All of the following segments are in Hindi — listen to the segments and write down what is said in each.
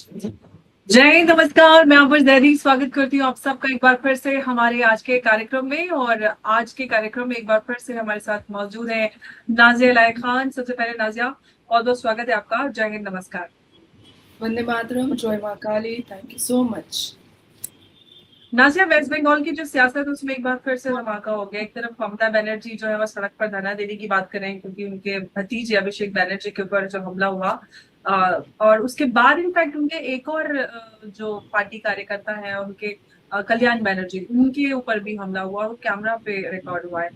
जय हिंद, नमस्कार। मैं अमर जैदी स्वागत करती हूँ आप सबका एक बार फिर से हमारे आज के कार्यक्रम में। और आज के कार्यक्रम में एक बार फिर से हमारे साथ मौजूद है नाजिया लायक खान। सबसे पहले नाजिया, बहुत बहुत स्वागत है आपका। जय हिंद, नमस्कार। वंदे मातरम, जय माँ Kali. Thank you so much. Nazia, West Bengal की जो सियासत है उसमें एक बार फिर से धमाका हो गया। एक तरफ ममता बनर्जी जो है वो सड़क पर धरना देने की बात कर रहे हैं क्योंकि उनके भतीजे अभिषेक बनर्जी के ऊपर जो हमला हुआ, और उसके बाद इनफैक्ट उनके एक और जो पार्टी कार्यकर्ता है उनके, कल्याण बनर्जी, उनके ऊपर भी हमला हुआ, वो कैमरा पे रिकॉर्ड हुआ है।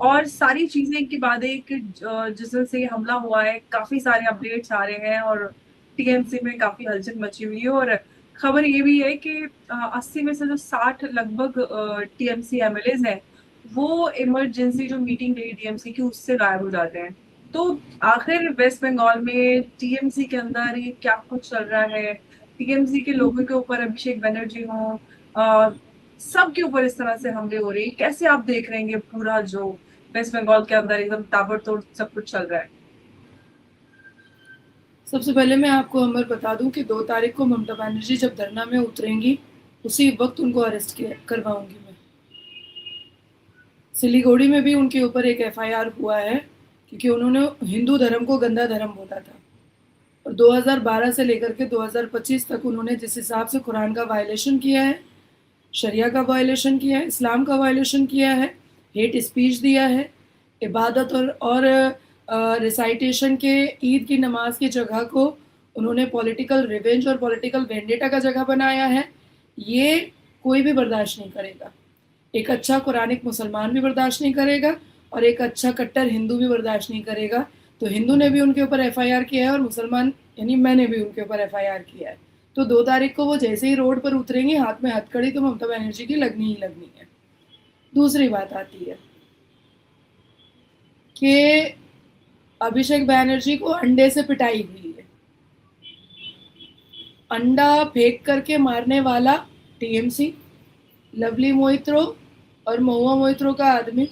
और सारी चीजें एक के बाद एक, जिस दिन से ये हमला हुआ है काफी सारे अपडेट्स आ रहे हैं और टीएमसी में काफी हलचल मची हुई है। और खबर ये भी है कि 80 में से जो 60 लगभग टीएमसी एमएलएज हैं, वो इमरजेंसी जो मीटिंग रही टीएमसी की उससे गायब हो जाते हैं। तो आखिर वेस्ट बंगाल में टीएमसी के अंदर ये क्या कुछ चल रहा है? टीएमसी के लोगों के ऊपर अभिषेक बनर्जी हो, सबके ऊपर इस तरह से हमले हो रही, कैसे आप देख रहे हैं पूरा जो वेस्ट बंगाल के अंदर एकदम ताबड़तोड़ सब कुछ चल रहा है? सबसे पहले मैं आपको अमर बता दूं कि 2 तारीख को ममता बनर्जी जब धरना में उतरेंगी उसी वक्त उनको अरेस्ट करवाऊंगी मैं। सिलीगुड़ी में भी उनके ऊपर एक एफआईआर हुआ है क्योंकि उन्होंने हिंदू धर्म को गंदा धर्म बोला था। और 2012 से लेकर के 2025 तक उन्होंने जिस हिसाब से कुरान का वायलेशन किया है, शरिया का वायलेशन किया है, इस्लाम का वायलेशन किया है, हेट स्पीच दिया है, इबादत और रिसाइटेशन के ईद की नमाज की जगह को उन्होंने पॉलिटिकल रिवेंज और पॉलिटिकल वेंडेटा का जगह बनाया है। ये कोई भी बर्दाश्त नहीं करेगा। एक अच्छा कुरानिक मुसलमान भी बर्दाश्त नहीं करेगा और एक अच्छा कट्टर हिंदू भी बर्दाश्त नहीं करेगा। तो हिंदू ने भी उनके ऊपर एफआईआर किया है और मुसलमान यानी मैंने भी उनके ऊपर एफआईआर किया है। तो 2 तारीख को वो जैसे ही रोड पर उतरेंगे हाथ में हथकड़ी तो ममता बनर्जी की लगनी ही लगनी है। दूसरी बात आती है कि अभिषेक बनर्जी को अंडे से पिटाई हुई है। अंडा फेंक करके मारने वाला टीएमसी, लवली मोहित्रो और महुआ मोहित्रो का आदमी,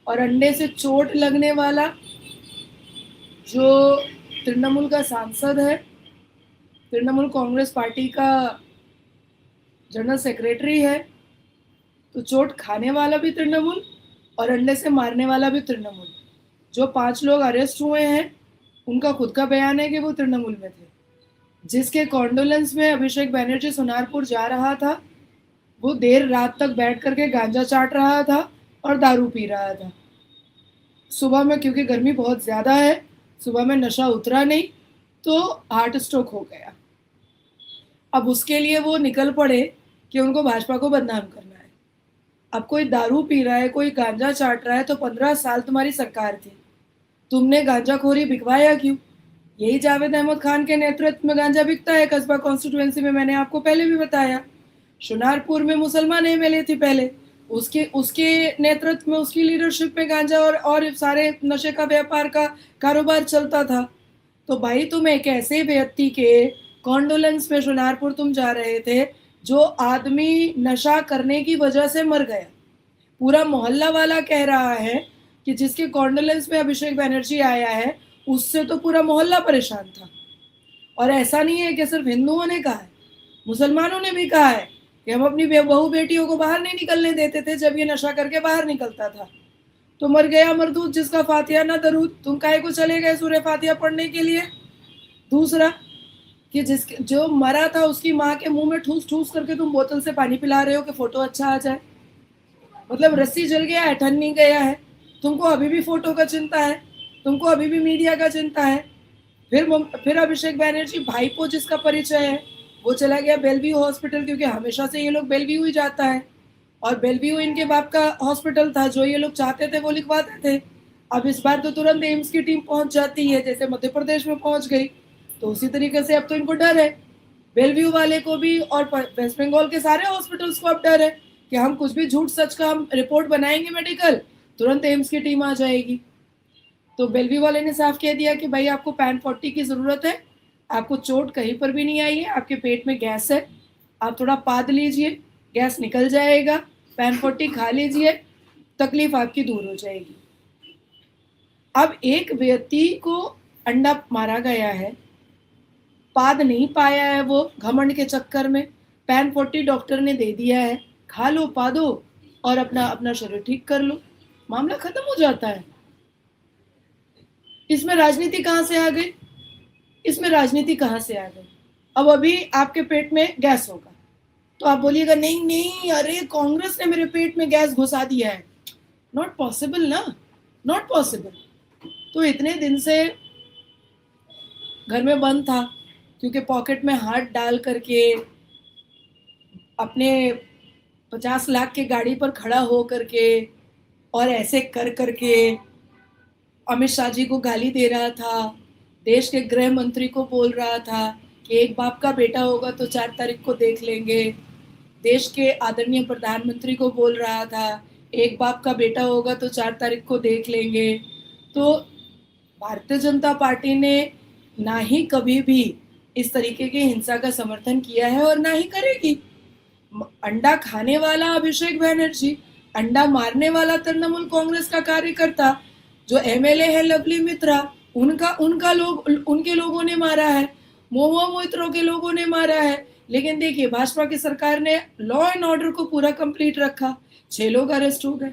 और अंडे से चोट लगने वाला जो तृणमूल का सांसद है, तृणमूल कांग्रेस पार्टी का जनरल सेक्रेटरी है। तो चोट खाने वाला भी तृणमूल और अंडे से मारने वाला भी तृणमूल। जो 5 लोग अरेस्ट हुए हैं उनका खुद का बयान है कि वो तृणमूल में थे। जिसके कॉन्डोलेंस में अभिषेक बनर्जी सोनारपुर जा रहा था वो देर रात तक बैठ करके गांजा चाट रहा था और दारू पी रहा था। सुबह में क्योंकि गर्मी बहुत ज़्यादा है, सुबह में नशा उतरा नहीं तो हार्ट स्ट्रोक हो गया। अब उसके लिए वो निकल पड़े कि उनको भाजपा को बदनाम करना है। अब कोई दारू पी रहा है, कोई गांजा चाट रहा है, तो 15 साल तुम्हारी सरकार थी, तुमने गांजाखोरी बिकवाया क्यों? यही जावेद अहमद खान के नेतृत्व में गांजा बिकता है कस्बा कॉन्स्टिट्यूएंसी में। मैंने आपको पहले भी बताया। शुनारपुर में मुसलमान एमएलए थी पहले, उसके उसके नेतृत्व में, उसकी लीडरशिप में गांजा और सारे नशे का व्यापार का कारोबार चलता था। तो भाई तुम एक ऐसे व्यक्ति के कॉन्डोलेंस में शुनारपुर तुम जा रहे थे जो आदमी नशा करने की वजह से मर गया। पूरा मोहल्ला वाला कह रहा है कि जिसके कॉन्डोलेंस में अभिषेक बनर्जी आया है उससे तो पूरा मोहल्ला परेशान था। और ऐसा नहीं है कि सिर्फ हिंदुओं ने कहा है, मुसलमानों ने भी कहा है कि हम अपनी बहू बेटियों को बाहर नहीं निकलने देते थे जब ये नशा करके बाहर निकलता था। तो मर गया मरदूत जिसका फातिहा ना दरूद, तुम काहे को चले गए सूर्य फातिहा पढ़ने के लिए? दूसरा कि जिसके जो मरा था उसकी माँ के मुंह में ठूस ठूस करके तुम बोतल से पानी पिला रहे हो कि फोटो अच्छा आ जाए। मतलब रस्सी जल गया है, ठन नहीं गया है। तुमको अभी भी फोटो का चिंता है, तुमको अभी भी मीडिया का चिंता है। फिर अभिषेक बनर्जी भाईपो जिसका परिचय है वो चला गया बेलव्यू हॉस्पिटल, क्योंकि हमेशा से ये लोग बेलव्यू ही जाता है और बेलव्यू इनके बाप का हॉस्पिटल था, जो ये लोग चाहते थे वो लिखवाते थे। अब इस बार तो तुरंत एम्स की टीम पहुंच जाती है जैसे मध्य प्रदेश में पहुंच गई। तो उसी तरीके से अब तो इनको डर है, बेलव्यू वाले को भी और वेस्ट बंगाल के सारे हॉस्पिटल्स को अब डर है कि हम कुछ भी झूठ सच का हम रिपोर्ट बनाएंगे मेडिकल, तुरंत एम्स की टीम आ जाएगी। तो बेलव्यू वाले ने साफ कह दिया कि भाई आपको पैन 40 की ज़रूरत है, आपको चोट कहीं पर भी नहीं आई है, आपके पेट में गैस है, आप थोड़ा पाद लीजिए, गैस निकल जाएगा, पैन 40 खा लीजिए, तकलीफ आपकी दूर हो जाएगी। अब एक व्यक्ति को अंडा मारा गया है पाद नहीं पाया है वो घमंड के चक्कर में, पैन 40 डॉक्टर ने दे दिया है, खा लो पादो और अपना अपना शरीर ठीक कर लो, मामला खत्म हो जाता है। इसमें राजनीति कहाँ से आ गई? इसमें राजनीति कहाँ से आ गई? अब अभी आपके पेट में गैस होगा तो आप बोलिएगा नहीं नहीं, अरे कांग्रेस ने मेरे पेट में गैस घुसा दिया है। नॉट पॉसिबल ना, नॉट पॉसिबल। तो इतने दिन से घर में बंद था क्योंकि पॉकेट में हाथ डाल करके अपने 50 लाख के गाड़ी पर खड़ा हो करके और ऐसे कर करके अमित शाह जी को गाली दे रहा था, देश के गृह मंत्री को बोल रहा था कि एक बाप का बेटा होगा तो 4 तारीख को देख लेंगे, देश के आदरणीय प्रधानमंत्री को बोल रहा था एक बाप का बेटा होगा तो 4 तारीख को देख लेंगे। तो भारतीय जनता पार्टी ने ना ही कभी भी इस तरीके की हिंसा का समर्थन किया है और ना ही करेगी। अंडा खाने वाला अभिषेक बनर्जी, अंडा मारने वाला तृणमूल कांग्रेस का कार्यकर्ता जो एमएलए है लवली मित्रा, उनके लोगों ने मारा है, महुआ मोइत्रो के लोगों ने मारा है। लेकिन देखिए भाजपा की सरकार ने लॉ एंड ऑर्डर को पूरा कंप्लीट रखा, 6 लोग अरेस्ट हो गए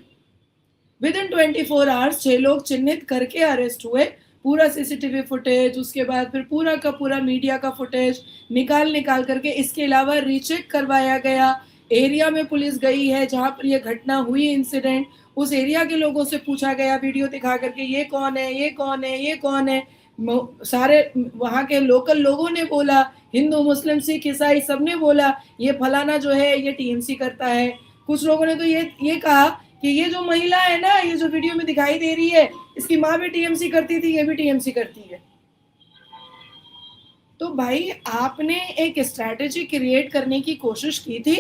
विद इन 24 आवर्स, 6 लोग चिन्हित करके अरेस्ट हुए, पूरा सीसीटीवी फुटेज, उसके बाद फिर पूरा का पूरा मीडिया का फुटेज निकाल करके, इसके अलावा रीचेक करवाया गया, एरिया में पुलिस गई है जहां पर यह घटना हुई इंसिडेंट, उस एरिया के लोगों से पूछा गया वीडियो दिखा करके ये कौन है, ये कौन है, ये कौन है। सारे वहां के लोकल लोगों ने बोला, हिंदू मुस्लिम सिख ईसाई सबने बोला ये फलाना जो है ये टीएमसी करता है। कुछ लोगों ने तो ये कहा कि ये जो महिला है ना, ये जो वीडियो में दिखाई दे रही है, इसकी माँ भी टीएमसी करती थी, ये भी टीएमसी करती है। तो भाई आपने एक स्ट्रैटेजी क्रिएट करने की कोशिश की थी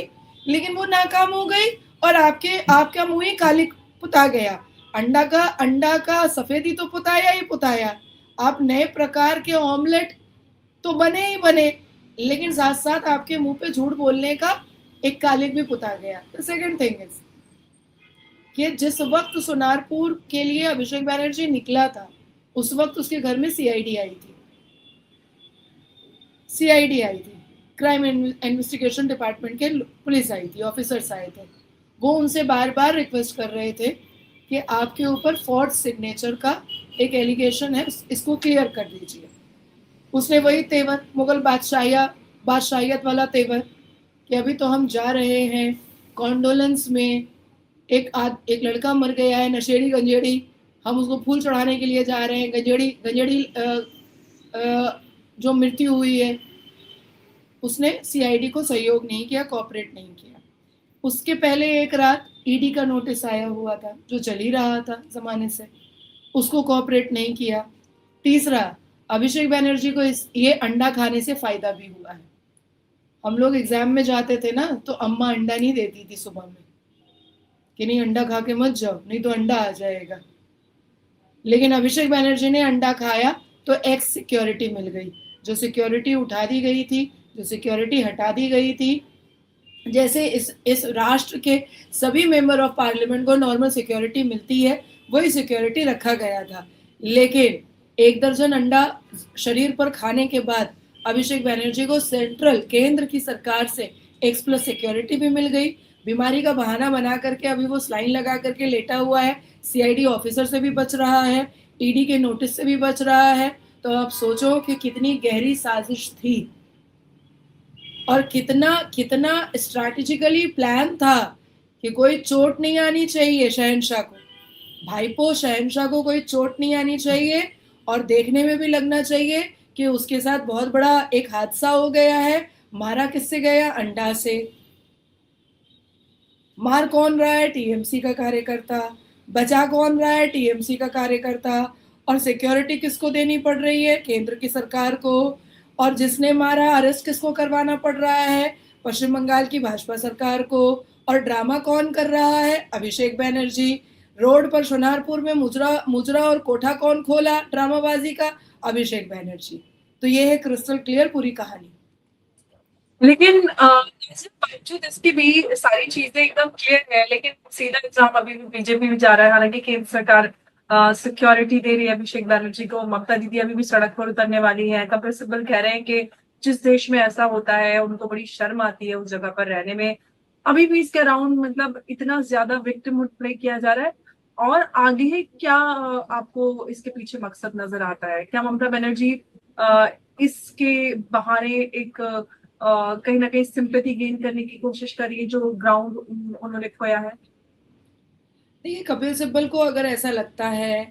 लेकिन वो नाकाम हो गई और आपका मुंह ही काली पुता गया। अंडा का सफेदी तो पुताया ही पुताया, आप नए प्रकार के ऑमलेट तो बने ही बने, लेकिन साथ साथ आपके मुंह पे झूठ बोलने का एक कालिक भी पुता गया। सेकंड थिंग इज कि जिस वक्त सोनारपुर के लिए अभिषेक बनर्जी निकला था उस वक्त उसके घर में सीआईडी आई थी, क्राइम इन्वेस्टिगेशन डिपार्टमेंट के पुलिस आई थी, ऑफिसर्स आए थे। वो उनसे बार बार रिक्वेस्ट कर रहे थे कि आपके ऊपर फॉर्ज सिग्नेचर का एक एलिगेशन है, इसको क्लियर कर दीजिए। उसने वही तेवर, मुगल बादशाहियत वाला तेवर कि अभी तो हम जा रहे हैं कॉन्डोलेंस में, एक लड़का मर गया है नशेड़ी गंजेड़ी, हम उसको फूल चढ़ाने के लिए जा रहे हैं, गंजेड़ी जो मृत्यु हुई है। उसने सीआईडी को सहयोग नहीं किया, कोऑपरेट नहीं किया। उसके पहले एक रात ईडी का नोटिस आया हुआ था जो चल ही रहा था जमाने से, उसको कोऑपरेट नहीं किया। तीसरा, अभिषेक बनर्जी को ये अंडा खाने से फायदा भी हुआ है। हम लोग एग्जाम में जाते थे ना तो अम्मा अंडा नहीं देती थी सुबह में कि नहीं अंडा खा के मत जाओ नहीं तो अंडा आ जाएगा, लेकिन अभिषेक बनर्जी ने अंडा खाया तो एक्स सिक्योरिटी मिल गई। जो सिक्योरिटी उठा दी गई थी, जो सिक्योरिटी हटा दी गई थी, जैसे इस राष्ट्र के सभी मेंबर ऑफ पार्लियामेंट को नॉर्मल सिक्योरिटी मिलती है वही सिक्योरिटी रखा गया था। लेकिन 1 दर्जन अंडा शरीर पर खाने के बाद अभिषेक बनर्जी को सेंट्रल केंद्र की सरकार से X+ सिक्योरिटी भी मिल गई। बीमारी का बहाना बना करके अभी वो स्लाइन लगा करके लेटा हुआ है, सीआईडी ऑफिसर से भी बच रहा है, ईडी के नोटिस से भी बच रहा है। तो आप सोचो कि कितनी गहरी साजिश थी और कितना स्ट्रैटेजिकली प्लान था कि कोई चोट नहीं आनी चाहिए शहंशाह को, भाईपो शहंशाह को कोई चोट नहीं आनी चाहिए और देखने में भी लगना चाहिए कि उसके साथ बहुत बड़ा एक हादसा हो गया है। मारा किससे गया? अंडा से। मार कौन रहा है? टीएमसी का कार्यकर्ता। बचा कौन रहा है? टीएमसी का कार्यकर्ता। और सिक्योरिटी किसको देनी पड़ रही है? केंद्र की सरकार को। और जिसने मारा अरेस्ट किसको करवाना पड़ रहा है? पश्चिम बंगाल की भाजपा सरकार को। और ड्रामा कौन कर रहा है? अभिषेक बनर्जी। रोड पर सोनारपुर में मुजरा और कोठा कौन खोला ड्रामाबाजी का? अभिषेक बनर्जी। तो ये है क्रिस्टल क्लियर पूरी कहानी। लेकिन बावजूद इसकी भी सारी चीजें एकदम क्लियर है, लेकिन सीधा इल्जाम अभी भी बीजेपी में जा रहा है। हालांकि केंद्र सरकार सिक्योरिटी दे रही है अभिषेक बनर्जी को। ममता दीदी अभी भी सड़क पर उतरने वाली है। कपिल सिब्बल कह रहे हैं कि जिस देश में ऐसा होता है उनको बड़ी शर्म आती है उस जगह पर रहने में। अभी भी इसके अराउंड मतलब इतना ज्यादा विक्टिमहुड प्ले किया जा रहा है। और आगे क्या आपको इसके पीछे मकसद नजर आता है? क्या ममता बनर्जी अ, इसके बहाने एक कहीं ना कहीं सिंपैथी गेन करने की कोशिश कर रही है जो ग्राउंड उन्होंने खोया है? देखिए, कपिल सिब्बल को अगर ऐसा लगता है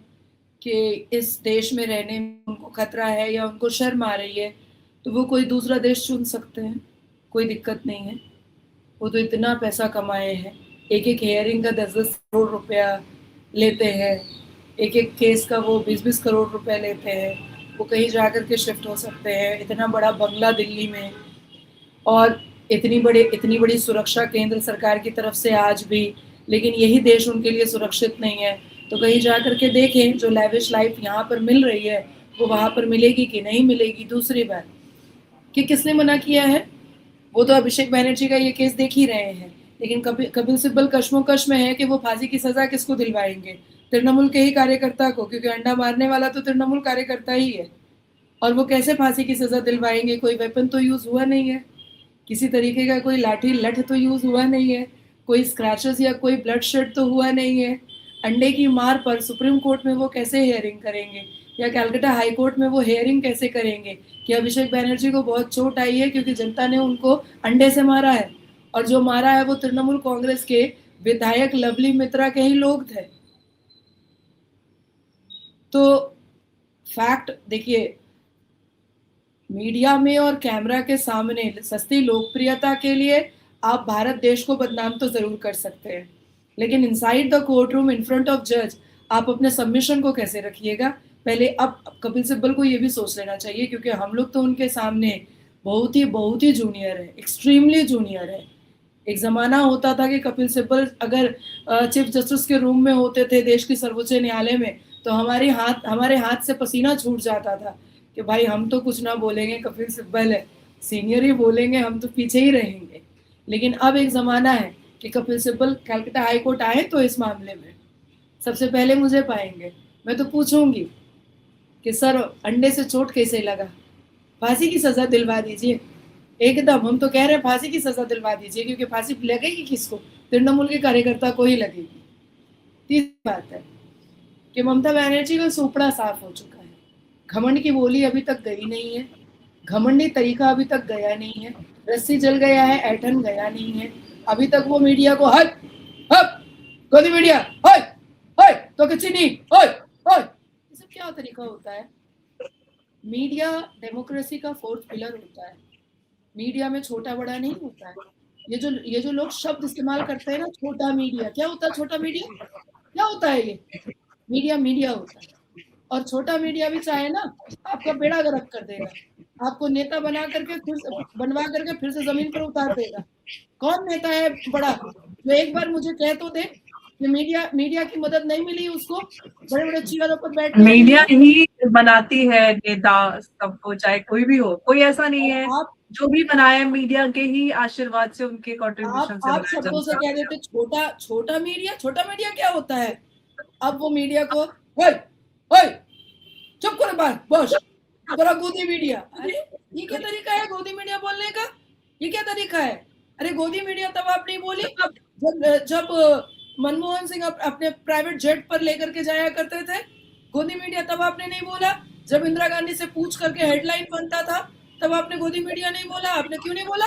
कि इस देश में रहने में उनको खतरा है या उनको शर्म आ रही है, तो वो कोई दूसरा देश चुन सकते हैं, कोई दिक्कत नहीं है। वो तो इतना पैसा कमाए हैं, एक एक हेयरिंग का 10-10 करोड़ रुपया लेते हैं, एक एक केस का वो 20-20 करोड़ रुपया लेते हैं। वो कहीं जाकर के शिफ्ट हो सकते हैं, इतना बड़ा बंगला दिल्ली में, और इतनी बड़ी सुरक्षा केंद्र सरकार की तरफ से आज भी, लेकिन यही देश उनके लिए सुरक्षित नहीं है। तो कहीं जा करके देखें, जो लैविश लाइफ यहाँ पर मिल रही है वो वहाँ पर मिलेगी कि नहीं मिलेगी। दूसरी बात कि किसने मना किया है, वो तो अभिषेक बैनर्जी का ये केस देख ही रहे हैं, लेकिन कपिल सिब्बल कश्मोकश में है कि वो फांसी की सजा किसको दिलवाएंगे, तृणमूल के ही कार्यकर्ता को, क्योंकि अंडा मारने वाला तो तृणमूल कार्यकर्ता ही है। और वो कैसे फांसी की सजा दिलवाएंगे? कोई वेपन तो यूज हुआ नहीं है, किसी तरीके का कोई लाठी लठ तो यूज हुआ नहीं है, कोई स्क्रैचेस या कोई ब्लड शेड तो हुआ नहीं है। अंडे की मार पर सुप्रीम कोर्ट में वो कैसे हेयरिंग करेंगे, या कैलकाटा हाई कोर्ट में वो हेयरिंग कैसे करेंगे कि अभिषेक बैनर्जी को बहुत चोट आई है क्योंकि जनता ने उनको अंडे से मारा है, और जो मारा है वो तृणमूल कांग्रेस के विधायक लवली मित्रा के ही लोग थे। तो फैक्ट देखिए, मीडिया में और कैमरा के सामने सस्ती लोकप्रियता के लिए आप भारत देश को बदनाम तो जरूर कर सकते हैं, लेकिन inside the court room in front of जज आप अपने सबमिशन को कैसे रखिएगा? पहले अब कपिल सिब्बल को ये भी सोच लेना चाहिए, क्योंकि हम लोग तो उनके सामने बहुत ही जूनियर है, एक्सट्रीमली जूनियर है। एक जमाना होता था कि कपिल सिब्बल अगर चीफ जस्टिस के रूम में होते थे देश की सर्वोच्च न्यायालय में, तो हमारे हाथ से पसीना छूट जाता था कि भाई हम तो कुछ ना बोलेंगे, कपिल सिब्बल है, सीनियर ही बोलेंगे, हम तो पीछे ही रहेंगे। लेकिन अब एक जमाना है कि कपिल सिब्बल कलकत्ता हाई कोर्ट आए तो इस मामले में सबसे पहले मुझे पाएंगे। मैं तो पूछूंगी कि सर अंडे से चोट कैसे लगा, फांसी की सजा दिलवा दीजिए। एकदम हम तो कह रहे हैं फांसी की सजा दिलवा दीजिए, क्योंकि फांसी लगेगी किसको? तृणमूल के कार्यकर्ता को ही लगेगी। तीसरी बात है कि ममता बनर्जी का सुपड़ा साफ हो चुका है, घमंड की बोली अभी तक गई नहीं है, घमंडी तरीका अभी तक गया नहीं है, रस्सी जल गया है, ऐठन गया नहीं है। अभी तक वो मीडिया को हट हट गोदी मीडिया हट हट तो किसी नहीं हट हट, ये सब क्या तरीका होता है? मीडिया डेमोक्रेसी का फोर्थ पिलर होता है, मीडिया में छोटा बड़ा नहीं होता है। ये जो लोग शब्द इस्तेमाल करते हैं ना, छोटा मीडिया, क्या होता है छोटा मीडिया? क्या होता है ये? मीडिया मीडिया होता है, और छोटा मीडिया भी चाहे ना आपका बेड़ा गर्क कर देगा, आपको नेता बनवा करके फिर से जमीन पर उतार देगा। कौन नेता है बड़ा जो एक बार मुझे कह तो दे कि मीडिया की मदद नहीं मिली उसको बड़े बड़े चेयरों पर बैठने? मीडिया ही बनाती है नेता सबको, चाहे कोई भी हो, कोई ऐसा नहीं है। आप जो भी बनाए मीडिया के ही आशीर्वाद से, उनके कंट्रीब्यूशन से आप बनाया शब्दों से कह देते छोटा मीडिया क्या होता है? अब वो मीडिया को ओए ओए चुप करो बस जरा गोदी मीडिया। अरे ये क्या तरीका है गोदी मीडिया बोलने का? ये क्या तरीका है? अरे गोदी मीडिया तब आप नहीं बोली जब मनमोहन सिंह अपने प्राइवेट जेट पर लेकर के जाया करते थे। गोदी मीडिया तब आपने नहीं बोला जब इंदिरा गांधी से पूछ करके हेडलाइन बनता था, तब आपने गोदी मीडिया नहीं बोला। आपने क्यों नहीं बोला?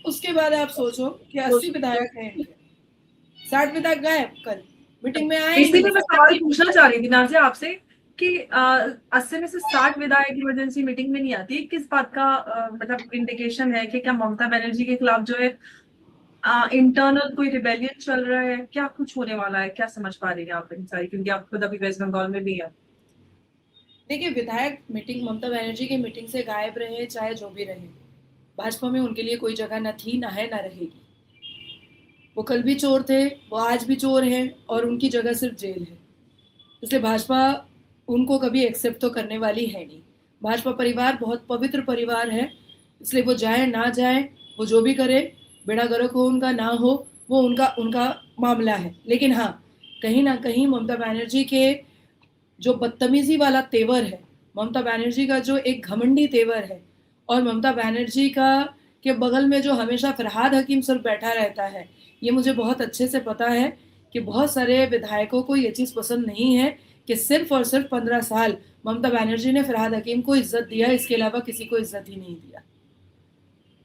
उसके बाद आप सोचो कि 80 विधायक हैं, 60 विधायक गए कल मीटिंग में आए। इसीलिए मैं सवाल पूछना चाह रही थी नाज़िया आपसे कि 80 में से 60 विधायक इमरजेंसी मीटिंग में नहीं आती। किस बात का मतलब इंडिकेशन है कि क्या ममता बनर्जी के खिलाफ जो है इंटरनल कोई रिबेलियन चल रहा है? क्या कुछ होने वाला है? क्या समझ पा रही है आप इन सारी, क्योंकि आप खुद अभी वेस्ट बंगाल में भी है। देखिए, विधायक मीटिंग ममता बनर्जी की मीटिंग से गायब रहे चाहे जो भी रहे, भाजपा में उनके लिए कोई जगह न थी, न है, न रहेगी। वो कल भी चोर थे, वो आज भी चोर हैं, और उनकी जगह सिर्फ जेल है। इसलिए भाजपा उनको कभी एक्सेप्ट तो करने वाली है नहीं। भाजपा परिवार बहुत पवित्र परिवार है, इसलिए वो जाए ना जाए, वो जो भी करे, बेड़ा गर्क हो उनका ना हो, वो उनका मामला है। लेकिन हाँ, कहीं ना कहीं ममता बनर्जी के जो बदतमीजी वाला तेवर है, ममता बनर्जी का जो एक घमंडी तेवर है, और ममता बनर्जी का के बगल में जो हमेशा फरहाद हकीम सर बैठा रहता है, ये मुझे बहुत अच्छे से पता है कि बहुत सारे विधायकों को ये चीज़ पसंद नहीं है कि सिर्फ और सिर्फ 15 साल ममता बनर्जी ने फरहाद हकीम को इज्जत दिया, इसके अलावा किसी को इज्जत ही नहीं दिया।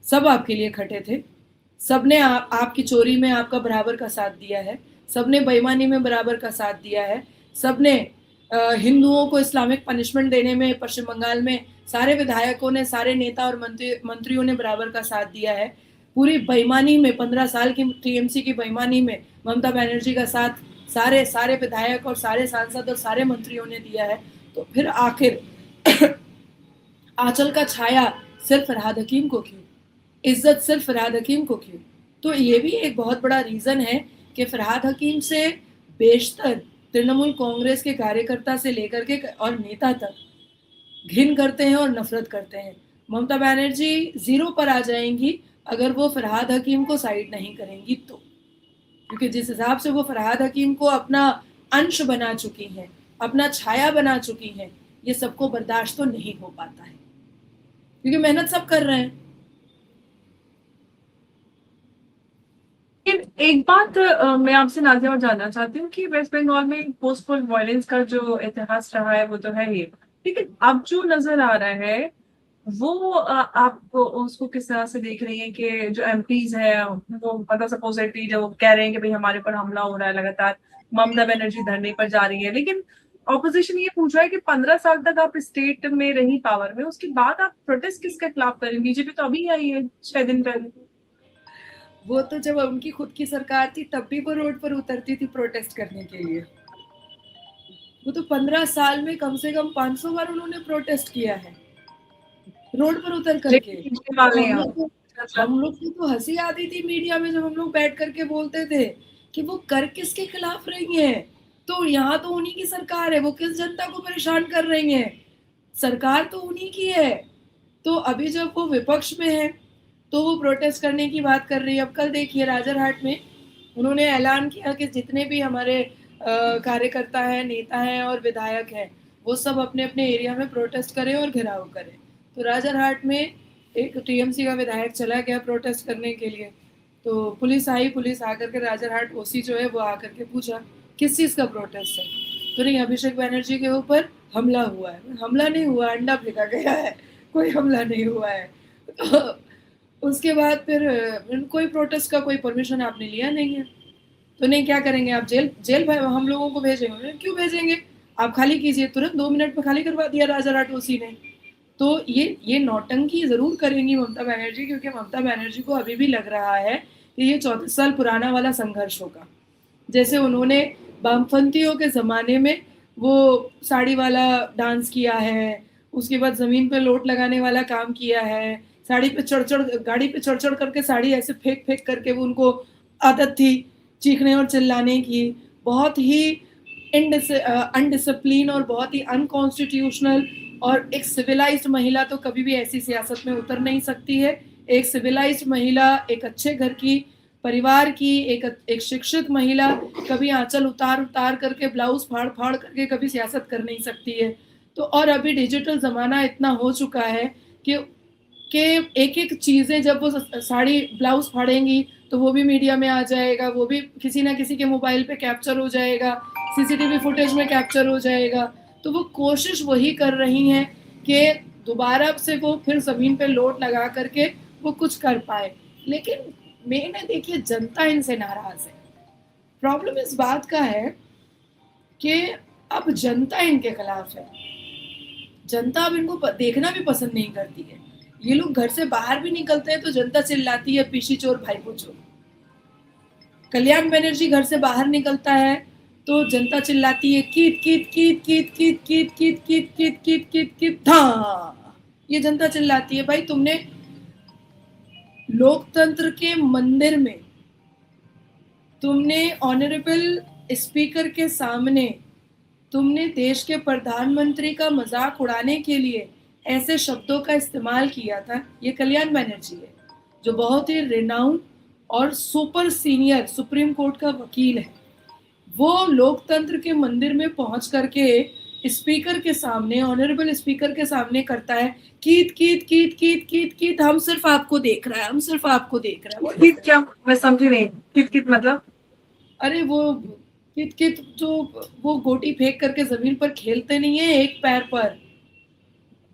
सब आपके लिए खटे थे, सबने आपकी चोरी में आपका बराबर का साथ दिया है, सबने बेईमानी में बराबर का साथ दिया है, सबने हिंदुओं को इस्लामिक पनिशमेंट देने में पश्चिम बंगाल में सारे विधायकों ने, सारे नेता और मंत्रियों ने बराबर का साथ दिया है। पूरी बेईमानी में 15 साल की टीएमसी की बेईमानी में ममता बनर्जी का साथ सारे विधायक और सारे सांसद और सारे मंत्रियों ने दिया है। तो फिर आखिर आंचल का छाया सिर्फ फरहाद हकीम को क्यों, इज्जत सिर्फ फरहाद हकीम को क्यों? तो ये भी एक बहुत बड़ा रीजन है कि फरहाद हकीम से बेशतर तृणमूल कांग्रेस के कार्यकर्ता से लेकर के और नेता तक घिन करते हैं और नफरत करते हैं। ममता बनर्जी 0 पर आ जाएंगी अगर वो फरहाद हकीम को साइड नहीं करेंगी तो, क्योंकि जिस हिसाब से वो फरहाद हकीम को अपना अंश बना चुकी हैं, अपना छाया बना चुकी हैं, ये सबको बर्दाश्त तो नहीं हो पाता है, क्योंकि मेहनत सब कर रहे हैं। एक बात मैं आपसे नाज़िया और जानना चाहती हूँ कि वेस्ट बंगाल में पोस्ट पोल वायलेंस का जो इतिहास रहा है वो तो है ही, लेकिन अब जो नजर आ रहा है वो आप उसको किस तरह से देख रही हैं कि जो एमपीज हैं वो मतलब सपोजिटली जो कह रहे हैं कि भाई हमारे ऊपर हमला हो रहा है लगातार, ममता बनर्जी धरने पर जा रही है, लेकिन ऑपोजिशन ये पूछ रहा है कि 15 साल तक आप स्टेट में रही पावर में, उसके बाद आप प्रोटेस्ट किसके खिलाफ करें? बीजेपी तो अभी आई है 6 दिन पहले। वो तो जब उनकी खुद की सरकार थी तब भी वो रोड पर उतरती थी प्रोटेस्ट करने के लिए। वो तो 15 साल में कम से कम 500 बार उन्होंने प्रोटेस्ट किया है रोड पर उतर करके। तो हम लोग की तो हंसी आती थी मीडिया में जब हम लोग बैठ करके बोलते थे कि वो कर किसके खिलाफ रही हैं, तो यहाँ तो उन्हीं की सरकार है, वो किस जनता को परेशान कर रही हैं, सरकार तो उन्हीं की है। तो अभी जब वो विपक्ष में है तो वो प्रोटेस्ट करने की बात कर रही है। अब कल देखिए राजरहाट में उन्होंने ऐलान किया कि जितने भी हमारे कार्यकर्ता हैं, नेता हैं और विधायक हैं, वो सब अपने अपने एरिया में प्रोटेस्ट करें और घेराव करें। तो राजरहाट में एक टीएमसी का विधायक चला गया प्रोटेस्ट करने के लिए, तो पुलिस आई, पुलिस आकर के राजरहाट ओसी जो है वो आकर के पूछा किस चीज़ का प्रोटेस्ट है, तो नहीं अभिषेक बनर्जी के ऊपर हमला हुआ है। हमला नहीं हुआ, अंडा फेंका गया है, कोई हमला नहीं हुआ है। तो उसके बाद फिर कोई प्रोटेस्ट का कोई परमिशन आपने लिया नहीं है, तो नहीं क्या करेंगे आप, जेल हम लोगों को भेजेंगे? क्यों भेजेंगे, आप खाली कीजिए, तुरंत 2 मिनट में खाली करवा दिया राजरहाट ओसी ने। तो ये नौटंकी जरूर करेंगी ममता बनर्जी, क्योंकि ममता बनर्जी को अभी भी लग रहा है कि ये 34 साल पुराना वाला संघर्ष होगा। जैसे उन्होंने वामपंथियों के ज़माने में वो साड़ी वाला डांस किया है, उसके बाद ज़मीन पे लोट लगाने वाला काम किया है, साड़ी पे गाड़ी पे चढ़ करके साड़ी ऐसे फेंक करके वो उनको आदत थी चीखने और चिल्लाने की। बहुत ही अनडिसिप्लिन और बहुत ही अनकॉन्स्टिट्यूशनल, और एक सिविलाइज्ड महिला तो कभी भी ऐसी सियासत में उतर नहीं सकती है। एक सिविलाइज्ड महिला, एक अच्छे घर की परिवार की एक शिक्षित महिला कभी आंचल उतार करके, ब्लाउज फाड़ करके कभी सियासत कर नहीं सकती है। तो और अभी डिजिटल ज़माना इतना हो चुका है कि एक चीज़ें जब वो साड़ी ब्लाउज फाड़ेंगी तो वो भी मीडिया में आ जाएगा, वो भी किसी ना किसी के मोबाइल पे कैप्चर हो जाएगा, सीसीटीवी फुटेज में कैप्चर हो जाएगा। तो वो कोशिश वही कर रही हैं कि दोबारा से वो फिर ज़मीन पे लोट लगा करके वो कुछ कर पाए। लेकिन मैंने देखिए जनता इनसे नाराज़ है। प्रॉब्लम इस बात का है कि अब जनता इनके खिलाफ है, जनता अब इनको देखना भी पसंद नहीं करती है। ये लोग घर से बाहर भी निकलते हैं तो जनता चिल्लाती है पीसी चोर भाईपो चोर। कल्याण बनर्जी घर से बाहर निकलता है तो जनता चिल्लाती है कीट कीट कीट कीट कीट कीट कीट कीट कीट कीट कीट कीट था। ये जनता चिल्लाती है भाई तुमने लोकतंत्र के मंदिर में, तुमने ऑनरेबल स्पीकर के सामने, तुमने देश के प्रधानमंत्री का मजाक उड़ाने के लिए ऐसे शब्दों का इस्तेमाल किया था। ये कल्याण बनर्जी है जो बहुत ही रिनाउंड और सुपर सीनियर सुप्रीम कोर्ट का वकील है। वो लोकतंत्र के मंदिर में पहुंच करके स्पीकर के सामने, ऑनरेबल स्पीकर के सामने करता है, कीत कीत कीत कीत कीत कीत, हम सिर्फ आपको देख रहा है, हम सिर्फ आपको देख रहा है। What is कित that? क्या, मैं समझी नहीं, कित कित मतलब? अरे वो कीत कीत जो वो गोटी फेंक करके जमीन पर खेलते नहीं है एक पैर पर,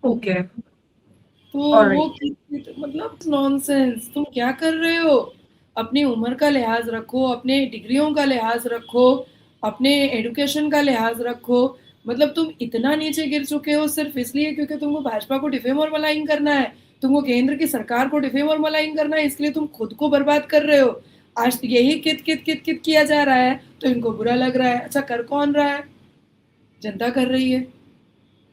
ओके, तो वो ऑलराइट। मतलब नॉनसेंस। तुम क्या कर रहे हो? अपनी उम्र का लिहाज रखो, अपने डिग्रियों का लिहाज रखो, अपने एजुकेशन का लिहाज रखो। मतलब तुम इतना नीचे गिर चुके हो सिर्फ इसलिए क्योंकि तुमको भाजपा को डिफेम और मलाइन करना है, तुमको केंद्र की सरकार को डिफेम और मलाइन करना है, इसलिए तुम खुद को बर्बाद कर रहे हो। आज यही कित कित कित कित किया जा रहा है तो इनको बुरा लग रहा है। अच्छा, कर कौन रहा है? जनता कर रही है।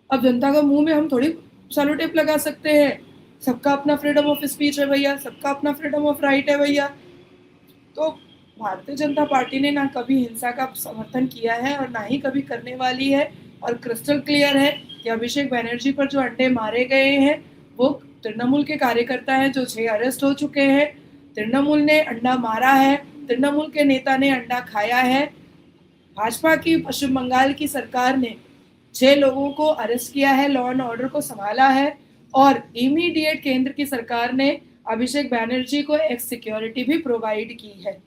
अब जनता का मुंह में हम थोड़ी सैलो टेप लगा सकते हैं। सबका अपना फ्रीडम ऑफ स्पीच है भैया, सबका अपना फ्रीडम ऑफ राइट है भैया। तो भारतीय जनता पार्टी ने ना कभी हिंसा का समर्थन किया है और ना ही कभी करने वाली है। और क्रिस्टल क्लियर है कि अभिषेक बैनर्जी पर जो अंडे मारे गए हैं वो तृणमूल के कार्यकर्ता हैं, जो 6 अरेस्ट हो चुके हैं। तृणमूल ने अंडा मारा है, तृणमूल के नेता ने अंडा खाया है। भाजपा की पश्चिम बंगाल की सरकार ने 6 लोगों को अरेस्ट किया है, लॉ एंड ऑर्डर को संभाला है, और इमीडिएट केंद्र की सरकार ने अभिषेक बैनर्जी को एक सिक्योरिटी भी प्रोवाइड की है।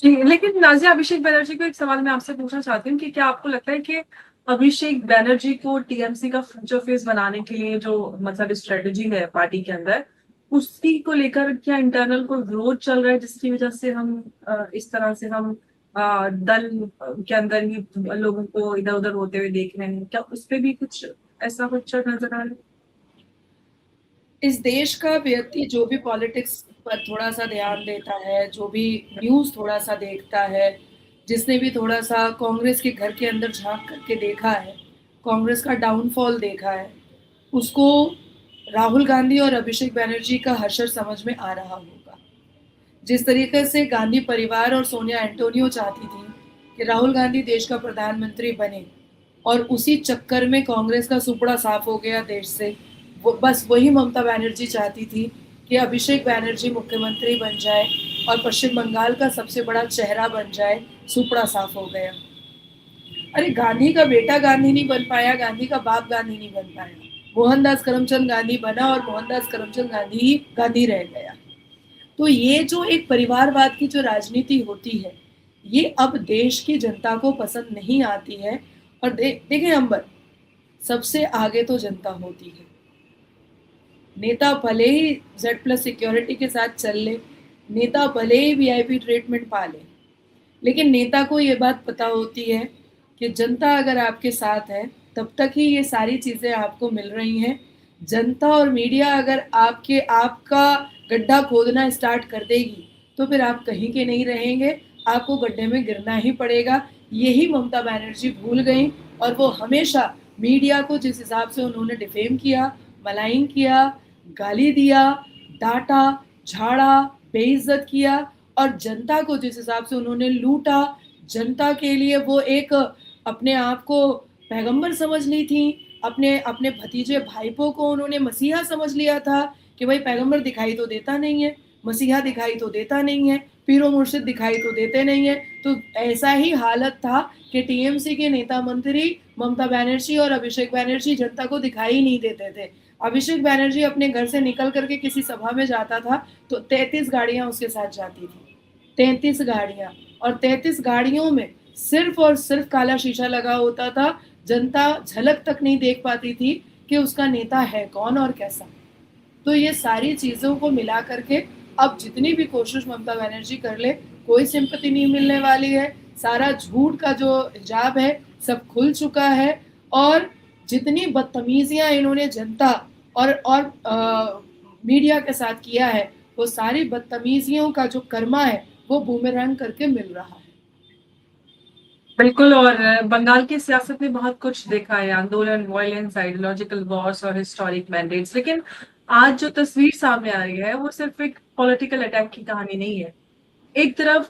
जी, लेकिन नाज़िया, अभिषेक बनर्जी को एक सवाल मैं आपसे पूछना चाहती हूँ कि क्या आपको लगता है कि अभिषेक बनर्जी को टीएमसी का फ्यूचर फेस बनाने के लिए जो मतलब स्ट्रेटजी है पार्टी के अंदर, उसी को लेकर क्या इंटरनल कोई विरोध चल रहा है जिसकी वजह से हम इस तरह से हम दल के अंदर ही लोगों को इधर उधर होते हुए देख रहे हैं? क्या उस पे भी कुछ ऐसा कुछ नजर आ रहा है? इस देश का व्यक्ति जो भी पॉलिटिक्स पर थोड़ा सा ध्यान देता है, जो भी न्यूज़ थोड़ा सा देखता है, जिसने भी थोड़ा सा कांग्रेस के घर के अंदर झांक करके देखा है, कांग्रेस का डाउनफॉल देखा है, उसको राहुल गांधी और अभिषेक बैनर्जी का हशर समझ में आ रहा होगा। जिस तरीके से गांधी परिवार और सोनिया एंटोनियो चाहती थी कि राहुल गांधी देश का प्रधानमंत्री बने, और उसी चक्कर में कांग्रेस का सुपड़ा साफ हो गया देश से, वो बस वही ममता बनर्जी चाहती थी कि अभिषेक बैनर्जी मुख्यमंत्री बन जाए और पश्चिम बंगाल का सबसे बड़ा चेहरा बन जाए। सुपड़ा साफ हो गया। अरे गांधी का बेटा गांधी नहीं बन पाया, गांधी का बाप गांधी नहीं बन पाया, मोहनदास करमचंद गांधी बना और मोहनदास करमचंद गांधी ही गांधी रह गया। तो ये जो एक परिवारवाद की जो राजनीति होती है, ये अब देश की जनता को पसंद नहीं आती है। और देखें अंबर, सबसे आगे तो जनता होती है। नेता भले ही Z+ सिक्योरिटी के साथ चल ले, नेता भले ही VIP ट्रीटमेंट पा ले, लेकिन नेता को ये बात पता होती है कि जनता अगर आपके साथ है तब तक ही ये सारी चीज़ें आपको मिल रही हैं। जनता और मीडिया अगर आपका गड्ढा खोदना स्टार्ट कर देगी तो फिर आप कहीं के नहीं रहेंगे, आपको गड्ढे में गिरना ही पड़ेगा। यही ममता बनर्जी भूल गई, और वो हमेशा मीडिया को जिस हिसाब से उन्होंने डिफेम किया, मलाइन किया, गाली दिया, डांटा, झाड़ा, बेइज्जत किया, और जनता को जिस हिसाब से उन्होंने लूटा, जनता के लिए वो एक अपने आप को पैगंबर समझ ली थी, अपने अपने भतीजे भाईपों को उन्होंने मसीहा समझ लिया था कि भाई पैगंबर दिखाई तो देता नहीं है, मसीहा दिखाई तो देता नहीं है, पीरो मुर्शिद दिखाई तो देते नहीं है। तो ऐसा ही हालत था कि टीएमसी के नेता मंत्री ममता बनर्जी और अभिषेक बनर्जी जनता को दिखाई नहीं देते थे। अभिषेक बनर्जी अपने घर से निकल करके किसी सभा में जाता था तो 33 गाड़ियां उसके साथ जाती थी, 33 गाड़ियां, और 33 गाड़ियों में सिर्फ और सिर्फ काला शीशा लगा होता था। जनता झलक तक नहीं देख पाती थी कि उसका नेता है कौन और कैसा। तो ये सारी चीज़ों को मिला करके अब जितनी भी कोशिश ममता बनर्जी कर ले, कोई सिंपैथी नहीं मिलने वाली है। सारा झूठ का जो हिजाब है सब खुल चुका है, और जितनी बदतमीजियां इन्होंने जनता और मीडिया के साथ किया है, वो सारी बदतमीजियों का जो कर्मा है वो बूमेरैंग करके मिल रहा है। बिल्कुल। और बंगाल की सियासत में बहुत कुछ देखा है, आंदोलन, वायलेंस, आइडियोलॉजिकल वॉर्स और हिस्टोरिक मैंडेट्स। लेकिन आज जो तस्वीर सामने आ रही है वो सिर्फ एक पॉलिटिकल अटैक की कहानी नहीं है। एक तरफ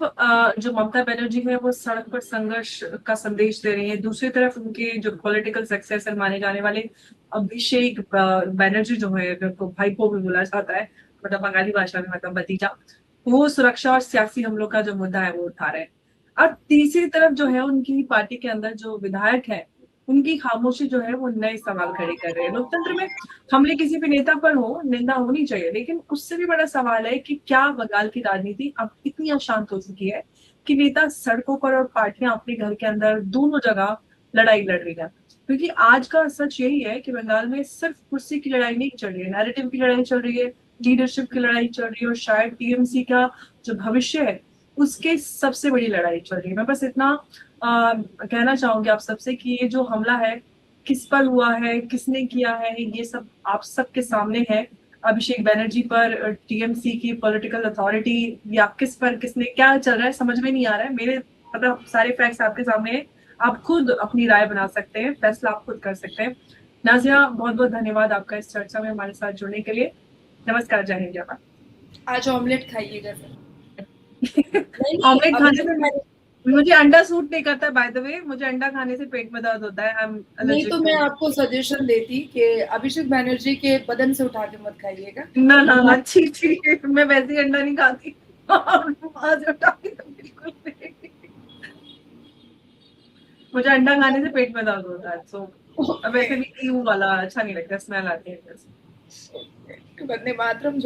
जो ममता बनर्जी है वो सड़क पर संघर्ष का संदेश दे रही है, दूसरी तरफ उनके जो पॉलिटिकल सक्सेसर माने जाने वाले अभिषेक बनर्जी जो है, जिनको भाईपो भी बोला जाता है, मतलब बंगाली भाषा में मतलब भतीजा, वो सुरक्षा और सियासी हमलों का जो मुद्दा है वो उठा रहे हैं। और तीसरी तरफ जो है उनकी पार्टी के अंदर जो विधायक है उनकी खामोशी जो है वो नए सवाल खड़े कर रहे हैं। लोकतंत्र में हमले किसी भी नेता पर हो, निंदा होनी चाहिए, लेकिन उससे भी बड़ा सवाल है कि क्या बंगाल की राजनीति अब इतनी अशांत हो चुकी है कि नेता सड़कों पर और पार्टियां अपने घर के अंदर दोनों जगह लड़ाई लड़ रही है। क्योंकि आज का सच यही है कि बंगाल में सिर्फ कुर्सी की लड़ाई नहीं चल रही है, नैरेटिव की लड़ाई चल रही है, लीडरशिप की लड़ाई चल रही है, और शायद टीएमसी का जो भविष्य है उसके सबसे बड़ी लड़ाई चल रही है। मैं बस इतना कहना चाहूंगी आप सबसे कि ये जो हमला है किस पर हुआ है, किसने किया है, ये सब आप सबके सामने है। अभिषेक बैनर्जी पर टीएमसी की पॉलिटिकल अथॉरिटी या किस पर किसने क्या चल रहा है समझ में नहीं आ रहा है। मेरे मतलब सारे फैक्ट्स आपके सामने है, आप खुद अपनी राय बना सकते हैं, फैसला आप खुद कर सकते हैं। नाजिया, बहुत बहुत धन्यवाद आपका इस चर्चा में हमारे साथ जुड़ने के लिए। नमस्कार, जय हिंद, जय भारत। आज ऑमलेट खाइएगा सर। नहीं ऑमलेट खाने अभिषेक से मुझे अंडा सूट नहीं करता, बाय द वे, मुझे अंडा खाने से पेट में दर्द होता है। आई एम नहीं तो मैं एलर्जिक। आपको सजेशन देती कि अभिषेक बैनर्जी के बदन से उठा के मत खाइएगा। ना ना ना, ठीक ठीक, मैं वैसे ही अंडा नहीं खाती। आज उठा के तो बिल्कुल नहीं। मुझे अंडा खाने से पेट में दर्द होता है, सो वैसे भी ईयू वाला अच्छा नहीं लगता, स्मेल आती है। वंदे मातरम।